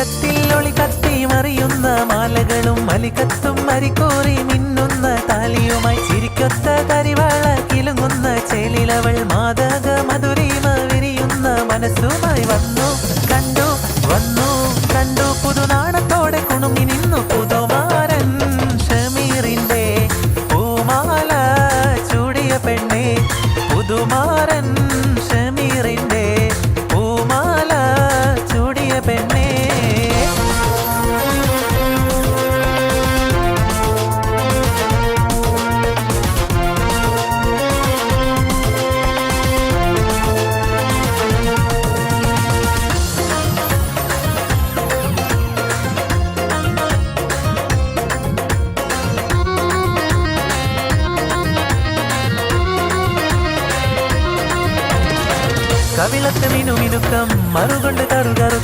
കഴുകത്തിൽ ഒളി കത്തി മറിയുന്ന മാലകളും മലികത്തും മരിക്കോറി മിന്നുന്ന താലിയുമായി ചിരിക്കൊത്ത കരിവാള കിലുങ്ങുന്ന ചേലിലവൾ മാതക മധുരിമ വിരിയുന്ന മനസ്സുമായി വന്നു കണ്ടു പുതുനാണത്തോടെ കുണുങ്ങി നിന്നു പുതുമാരൻ ഷമീറിന്റെ പൂമാല ചൂടിയ പെണ്ണെ പുതുമാരൻ ഷമീറിന്റെ പൂമാല ചൂടിയ പെണ്ണെ കവിളത്ത് മിനുമിനുക്കം മറുകൊണ്ട് കറുകറു